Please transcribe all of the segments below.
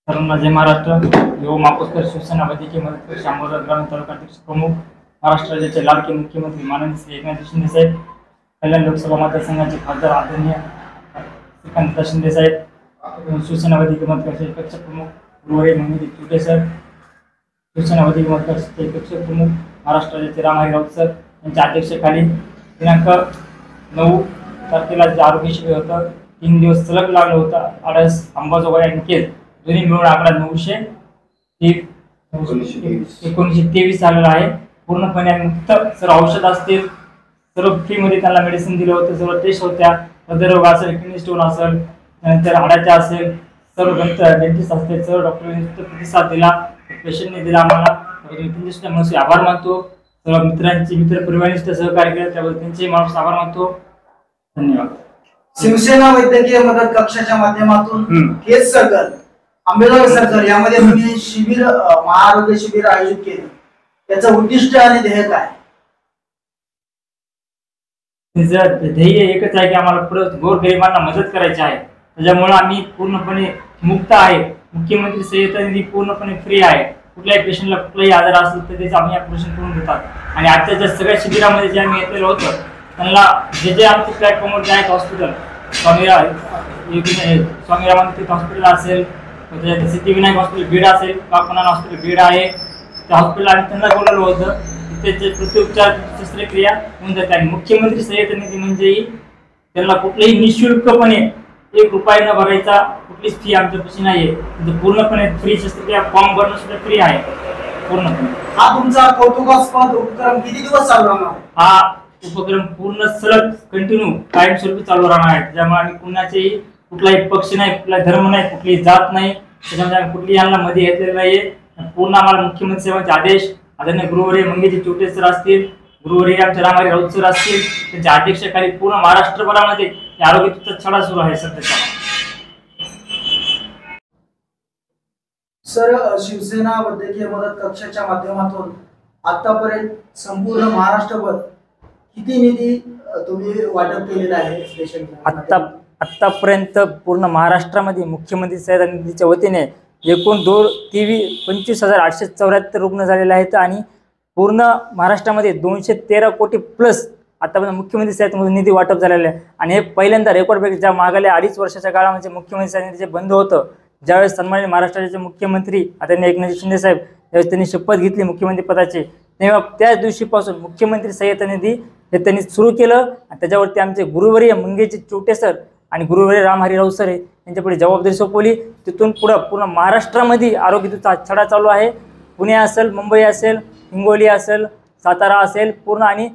सर्वांना जय महाराष्ट्र. यो मापोस्कर शिवसेना वैद्यकीय मदत कक्ष अंबाजोगाई ग्रामीण तालुका अध्यक्ष प्रमुख, महाराष्ट्र राज्याचे लाडके मुख्यमंत्री माननीय श्री एकनाथ शिंदे साहेब, कल्याण लोकसभा मतदारसंघाचे खासदार आदरणीय श्रीकांत शिंदे साहेब, शिवसेना वैद्यकीय मदत कक्षाचे कक्ष प्रमुख गृहरे मंगेजी चुटे सर, शिवसेना वैद्यकीय मदत कक्षाचे कक्ष प्रमुख महाराष्ट्र राज्याचे रामहरी राऊत सर यांच्या अध्यक्षतेखाली दिनांक 9 तारखेला जे आरोग्य शिबिर होतं, 3 दिवस सलग लागलं होतं. आडस अंबाजोगाई आणि केज दोन्ही मिळून आकडा 919 झालेला आहे. पूर्णपणे मुक्त सर्व औषध असतील, सर्व फ्रीमध्ये त्यांना मेडिसिन दिलं होतं, सर्व टेस्ट होत्या, हृदयरोग असेल, किडनी स्टोन असेल, त्यानंतर हाडाच्या असेल, सर्व डेंटिस्ट असतील, सर्व डॉक्टरांनी प्रतिसाद दिला, पेशंटने दिला. आम्हाला म्हणून आभार मानतो. सर्व मित्र परिवारांनी सहकार्य केलं त्याबद्दल त्यांचे माणूस आभार मानतो. धन्यवाद. शिवसेना वैद्यकीय मदत कक्षाच्या माध्यमातून केज सर्कल, अंबेजोगाई सर्कल यामध्ये तुम्ही शिबिर, महाआरोग्य शिबिर आयोजित केले, त्याचं उद्दिष्ट आणि ध्येय काय? ध्येय एकच आहे की आम्हाला परत गोरगरिबांना मदत करायची आहे. त्याच्यामुळे आम्ही पूर्णपणे मुक्त आहे. मुख्यमंत्री सहायता निधी पूर्णपणे फ्री आहे. कुठल्याही पेशंटला कुठलाही आजार असेल तर त्याचं आम्ही ऑपरेशन करून देतात. आणि आजच्या सगळ्या शिबिरामध्ये जे आम्ही येतलेलं होतं त्यांना जे आमचे प्लॅटफॉर्मवर आहेत हॉस्पिटल, स्वामी रामानंद हॉस्पिटल असेल, सिद्धिविनायक हॉस्पिटल बीड असेल, काकणान हॉस्पिटल बीड आहे, त्या हॉस्पिटल आम्ही त्यांना बोलवलं होतं. तिथे प्रत्युपचार शस्त्रक्रिया होऊन जाते. आणि मुख्यमंत्री सहायता निधी म्हणजे त्यांना कुठलेही निशुल्कपणे 1 रुपया न भरायचा, कुठलीच फी आमच्यापाशी नाही आहे. पूर्णपणे फ्री शस्त्रक्रिया, फॉर्म भरणं सुद्धा फ्री आहे पूर्णपणे. हा तुमचा कौतुकास्पद उपक्रम किती दिवस चालू राहणार? हा उपक्रम पूर्ण सलग कंटिन्यू कायमस्वरूपी चालू राहणार आहे. त्यामुळे आम्ही कुणाचेही कुठलाही पक्ष नाही, कुठला धर्म नाही, कुठलीही जात नाही, त्याच्यामध्ये आम्ही कुठलीही यांना मध्ये घेतलेलं नाहीये. पूर्ण आम्हाला मुख्यमंत्री साहेबांचे आदेश आदरणीय गृहरे मंगेजी चुटे सर असतील, गृहरे आमचे रामहरी राऊत सर असतील, त्यांच्या अध्यक्षतेखाली पूर्ण महाराष्ट्रभरामध्ये आरोग्याचा छडा सुरू आहे सध्याचा. सर, शिवसेना वैद्यकीय मदत कक्षाच्या माध्यमातून आतापर्यंत संपूर्ण महाराष्ट्रभर किती निधी तुम्ही वाटप केलेला आहे? आतापर्यंत पूर्ण महाराष्ट्रामध्ये मुख्यमंत्री सहायता निधीच्या वतीने एकूण 25,874 रुग्ण झालेले आहेत. आणि पूर्ण महाराष्ट्रामध्ये 213 कोटी प्लस आतापर्यंत मुख्यमंत्री सहायता निधी वाटप झालेलं आहे. आणि हे पहिल्यांदा रेकॉर्ड ब्रेक, ज्या मागल्या 2.5 वर्षाच्या काळामध्ये मुख्यमंत्री सहायता निधीचे बंद होतं, ज्यावेळेस सन्माननीय महाराष्ट्राचे मुख्यमंत्री आदरणीय एकनाथ शिंदे साहेब ज्यावेळेस त्यांनी शपथ घेतली मुख्यमंत्री पदाची, तेव्हा त्याच दिवशीपासून मुख्यमंत्री सहायता निधी हे त्यांनी सुरू केलं. आणि त्याच्यावरती आमचे गुरुवर्य मंगेजी चुटे सर आणि गुरुवर्य रामहरी राऊत सर यांच्यापुढे जबाबदारी सोपवली. तिथून पुढं पूर्ण महाराष्ट्रामध्ये आरोग्याचा छडा चालू आहे. पुणे असेल, मुंबई असेल, हिंगोली असेल, सातारा असेल, पूर्ण आणि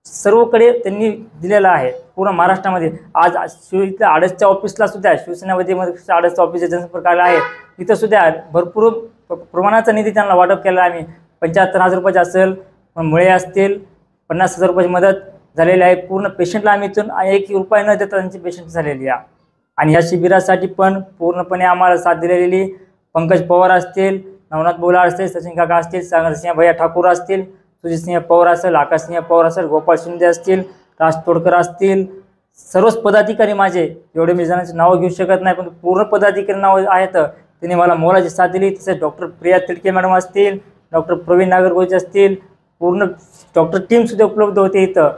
सर्वकडे त्यांनी दिलेलं आहे. पूर्ण महाराष्ट्रामध्ये आज इथल्या आडसच्या ऑफिसला सुद्धा शिवसेना वैद्यकीय आडसचं ऑफिस जनसंपर्क आला आहे. इथं सुद्धा भरपूर प्रमाणाचा निधी त्यांना वाटप केला आम्ही. 75,000 रुपयाचे असेल, मुळे असतील, 50,000 रुपयाची मदत झालेली आहे. पूर्ण पेशंटला आम्ही इथून 1 रुपया न देता त्यांची पेशंट झालेली आहे. आणि ह्या शिबिरासाठी पण पूर्णपणे आम्हाला साथ दिलेली पंकज पवार असतील, नवनाथ बोलार असतील, सचिन काका असतील, सागरसिंह भैया ठाकूर असतील, सुजितसिंह पवार असेल, आकाशसिंह पवार असेल, गोपाळ शिंदे असतील, राज तोडकर असतील, सर्वच पदाधिकारी माझे, एवढे मी जणांची नावं घेऊ शकत नाही पण पूर्ण पदाधिकारी नावं आहेत. त्यांनी मला मोलाची साथ दिली. तसेच डॉक्टर प्रिया तिडके मॅडम असतील, डॉक्टर प्रवीण नागरगोजे असतील, पूर्ण डॉक्टर टीम सुद्धा उपलब्ध होते इथं.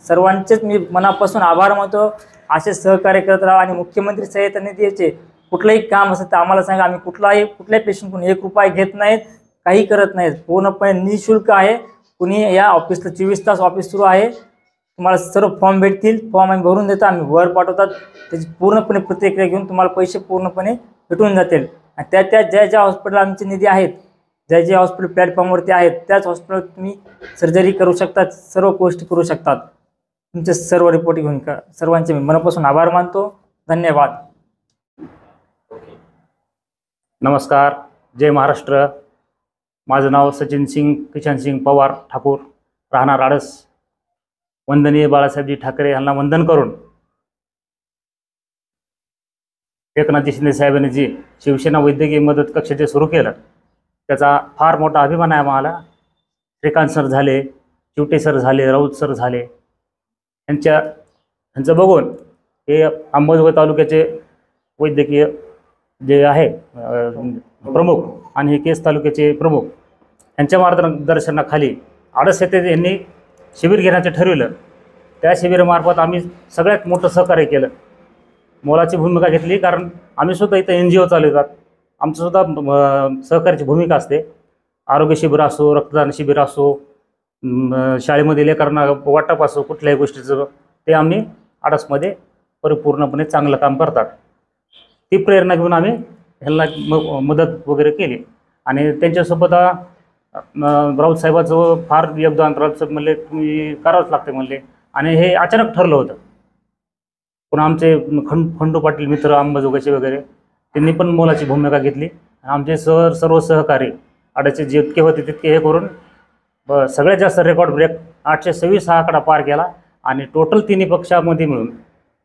सर्वांचेच मी मनापासून आभार मानतो. असे सहकार्य करत राहा. आणि मुख्यमंत्री सहायता निधीचे कुठलंही काम असेल तर आम्हाला सांगा. आम्ही कुठल्याही पेशंटकडून 1 रुपया घेत नाहीत, काही करत नाहीत. पूर्णपणे निःशुल्क आहे. कुणी या ऑफिसला 24 तास ऑफिस सुरू आहे. तुम्हाला सर्व फॉर्म भेटतील. फॉर्म आम्ही भरून देतो, आम्ही वर पाठवतात. त्याची पूर्णपणे प्रतिक्रिया घेऊन तुम्हाला पैसे पूर्णपणे भेटून जातील. आणि त्या ज्या हॉस्पिटल आमचे निधी आहेत, ज्या हॉस्पिटल प्लॅटफॉर्मवरती आहेत, त्याच हॉस्पिटल तुम्ही सर्जरी करू शकतात, सर्व गोष्टी करू शकतात. तुमचे सर्व रिपोर्ट घेऊन सर्वांचे मी मनापासून आभार मानतो. धन्यवाद. नमस्कार, जय महाराष्ट्र. माझं नाव सचिन सिंग किशन सिंग पवार ठाकूर, राहणार आडस. वंदनीय बाळासाहेबजी ठाकरे यांना वंदन करून एकनाथजी शिंदे साहेबांनी जी शिवसेना वैद्यकीय मदत कक्षाचे सुरू केलं त्याचा फार मोठा अभिमान आहे आम्हाला. श्रीकांत सर झाले, चिवटे सर झाले, राऊत सर झाले, यांचं बघून हे अंबाजोगाई तालुक्याचे वैद्यकीय जे आहे प्रमुख आणि हे केस तालुक्याचे प्रमुख यांच्या मार्गदर्शनाखाली आडस येथे यांनी शिबिर घेण्याचं ठरविलं. त्या शिबिरामार्फत आम्ही सगळ्यात मोठं सहकार्य केलं, मोलाची भूमिका घेतली. कारण आम्ही सुद्धा इथं NGO चालवतात, आमचंसुद्धा सहकार्याची भूमिका असते. आरोग्य शिबिर असो, रक्तदान शिबिर असो, शाळेमध्ये लेकरांना वाटप असो, कुठल्याही गोष्टीचं ते आम्ही आडसमध्ये परिपूर्णपणे चांगलं काम करतात. ती प्रेरणा घेऊन आम्ही ह्यांना मदत वगैरे केली. आणि त्यांच्यासोबत राऊत साहेबाचं फार योगदान. राऊत साहेब म्हणले तुम्ही करावंच लागते म्हणले, आणि हे अचानक ठरलं होतं. पुन्हा आमचे खंडू पाटील मित्र अंबाजोगाईचे वगैरे त्यांनी पण मोलाची भूमिका घेतली. आमचे सर्व सहकारी आडाचे जितके होते तितके हे करून सगळ्यात जास्त रेकॉर्ड ब्रेक 826 हा आकडा पार केला. आणि टोटल तिन्ही पक्षामध्ये मिळून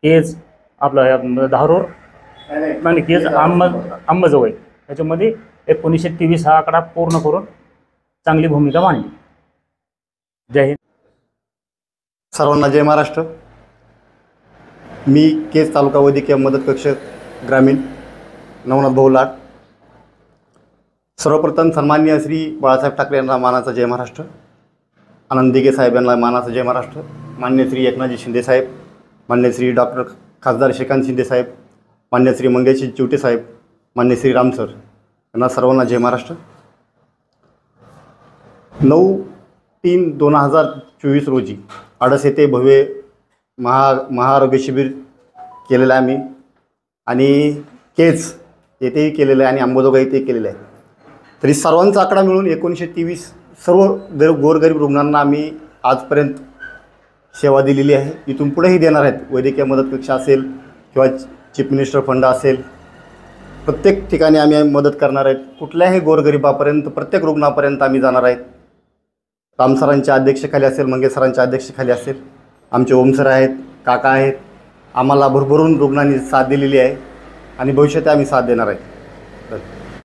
केज आपलं धारूर आणि केज अंबाजोगाई याच्यामध्ये 1923 हा आकडा पूर्ण करून चांगली भूमिका मांडली. जय हिंद. सर्वांना जय महाराष्ट्र. मी केज तालुका वैद्यकीय मदत कक्ष ग्रामीण नवनाथ भाऊ लाड. सर्वप्रथम सन्माननीय श्री बाळासाहेब ठाकरे यांना मानाचा जय महाराष्ट्र, आनंद दिघे साहेब यांना मानाचा जय महाराष्ट्र, मान्य श्री एकनाथजी शिंदे साहेब, मान्य श्री डॉक्टर खासदार श्रीकांत शिंदे साहेब, मान्य श्री मंगेश चिवटे साहेब, मान्य श्री राम सर यांना सर्वांना जय महाराष्ट्र. 9/3/2024 रोजी आडस येथे भव्य महाआरोग्य शिबिर केलेलं आहे आम्ही, आणि केज येथेही केलेलं आहे आणि अंबाजोगाई येथे केलेलं आहे. तरी सर्वांचा आकडा मिळून 1923 सर्व गोरगरीब रुग्णांना आम्ही आजपर्यंत सेवा दिलेली आहे. इथून पुढेही देणार आहेत. वैद्यकीय मदत कक्ष असेल किंवा चीफ मिनिस्टर फंड असेल, प्रत्येक ठिकाणी आम्ही मदत करणार आहेत. कुठल्याही गोरगरिबापर्यंत, प्रत्येक रुग्णापर्यंत आम्ही जाणार आहेत. रामसरांच्या अध्यक्षतेखाली असेल, मंगेश सरांच्या अध्यक्षतेखाली असेल, आमचे ओमसर आहेत, काका आहेत. आम्हाला भरभरून रुग्णांनी साथ दिलेली आहे आणि भविष्यात आम्ही साथ देणार आहे.